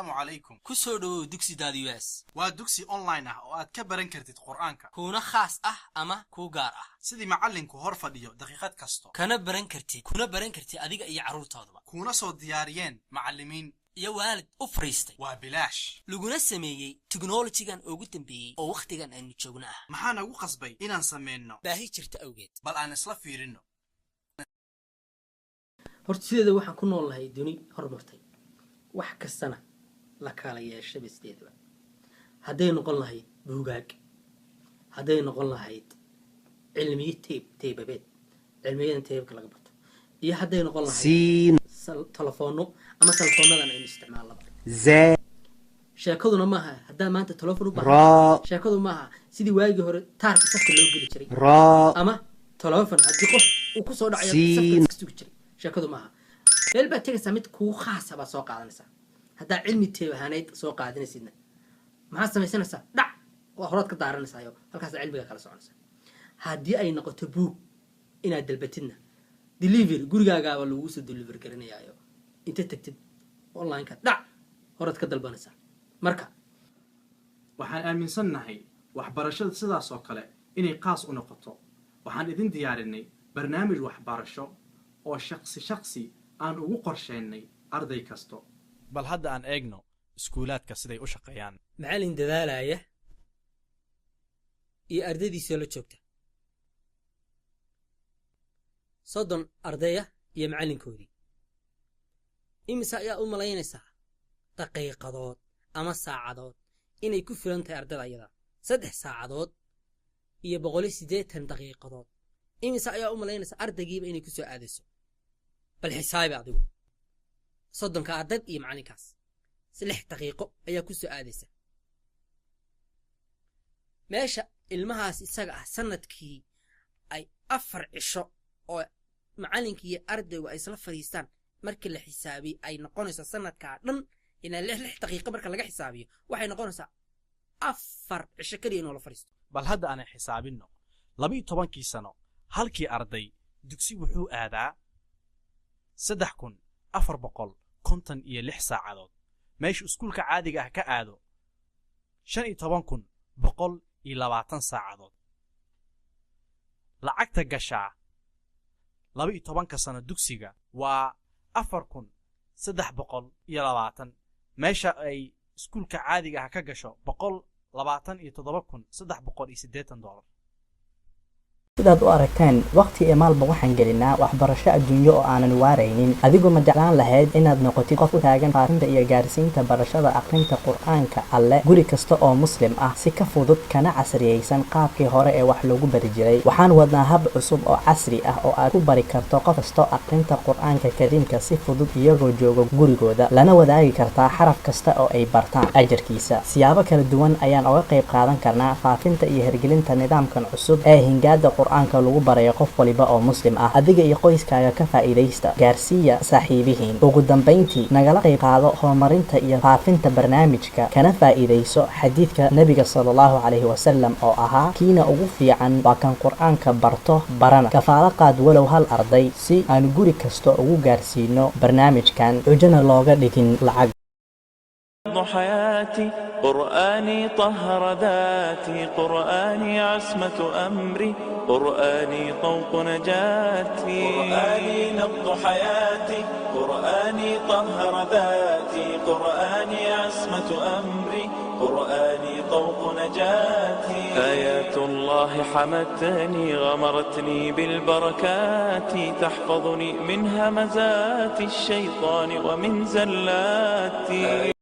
السلام عليكم. كسو دو دكسي دادي US ودكسي أونلاين وأد كبرن كرتيد قرآنك كونا خاص أما كو غار سيدي معلنكو هرفا ديو دقيقات كاستو كنا برن كرتي أديق أي عرور تاضبا كونا صو دياريين معلمين يا والد أفريستي وبلاش لغونا سميي تكنولوجيغان أوغو تنبيي أو وقتيغان أنو جوغناه محانا وو قصبي إنان سمينو باهي جرت أوغيد بل aan isla fiirino horta sideeda waxaan ku nool lahay duni hormartay wax kastana la kala yeeshay bisdeedaba haday noqon lahayd buugaag haday noqon lahayd cilmiye teebabeed cilmiyedan teebka laga barto iyo haday noqon lahayd telefoonno ama telefoonnadan aynu isticmaalnaba sheekaduna maaha hadaa maanta telefoon u baahan sheekadu maaha sidii waagi hore taarka safka loo geli jiray ama telefoon hadii qof uu ku soo dhacayo safka iska jiray sheekadu maaha meel baa tagaysaa mid kuu khaasa baa soo qaadanaysaa haddaa cilmi teebahaaneyd soo qaadanaysidna maxaad samaysanaysaa dhac waa horaad ka daaranaysaayo halkaas cilmiga kala soconaysaa haddii ay noqoto buug inaad dalbatidna delivery gurigaagaaba lagu soo deliver garanayaayo inta tagtid online-ka dhac horaad ka dalbanaysaa marka waxaan aaminsannahay waxbarashada sidaas oo kale inay qaas u noqoto waxaan idin diyaarinay barnaamij waxbarasho oo shakhsi aan ugu qorsheynay arday kasto bal hadda aan eegno iskuulaadka siday u shaqeeyaan macallin dadaalaya iyo ardaydiisa la joogta 30 ardaya iyo macallinkoodii imisa ayaa u malaynaysaa daqiiqadood ama saacadood inay ku filan tahay ardayda ayada 3 saacadood iyo 180 daqiiqadood imisa ayaa u malaynaysaa ardaygiiba inay ku soo aadayso bal xisaabi adigu 30 ka arday iyo macallinkaas 6 daqiiqo ayaa ku soo aadaysa meesha ilmahaas isaga ah sanadkii ay 4 cisho oo macallinkii iyo ardaygu ay isla fariistaan markii la xisaabiyo ay noqonayso sanadka dhan inaa 6 daqiiqo marka laga xisaabiyo waxay noqonaysaa 4 cisho kaliya inuu la fariisto bal hadda aan xisaabino 12 sano halkii arday dugsi wuxuu aadaa 3456 saacadood meesha iskuulka caadiga ah ka aado 15120 saacadood lacagta gashaa 12 sano dugsiga waa 4320 meesha ay iskuulka caadiga ah ka gasho 127380 sidaad u aragteen waqti ee maalba waxaan gelinaa waxbarasho adduunyo oo aanan waaraynin adigoo ma jeclaan lahayd inaad noqotid qof u taagan faafinta iyo gaarsiinta barashada aqrinta qur'aanka alle guri kasta oo muslim ah si ka fudud kana casriyeysan qaabkii hore ee wax loogu bari jiray waxaan wadnaa hab cusub oo casri ah oo aad ku bari karto qof kasta aqrinta qur'aanka kariimka si fudud iyagoo jooga gurigooda lana wadaagi kartaa xaraf kasta oo ay bartaan ajarkiisa siyaabo kala duwan ayaan uga qayb qaadan karnaa faafinta iyo hirgelinta nidaamkan cusub ee hingaada qur'aanka lagu barayo qof waliba oo muslim ah adiga iyo qoyskaaga ka faa'iideysta gaarsiiya saaxiibihiin ugu dambeyntii nagala qayb qaado horumarinta iyo faafinta barnaamijka kana faa'iideyso xadiidka nabiga sallallahu alayhi wasallam oo ahaa kiina ugu fiican waa kan qur'aanka barto barana kafaalo qaad walow hal arday si aan guri kasta ugu gaarsiino barnaamijkan xujana looga dhigin lacag حياتي قرآني طهر ذاتي قرآني عصمة أمري قرآني طوق نجاتي قرآني نبض حياتي قرآني طهر ذاتي قرآني عصمة أمري قرآني طوق نجاتي آيات الله حمتني غمرتني بالبركات تحفظني من همزات الشيطان ومن زلاتي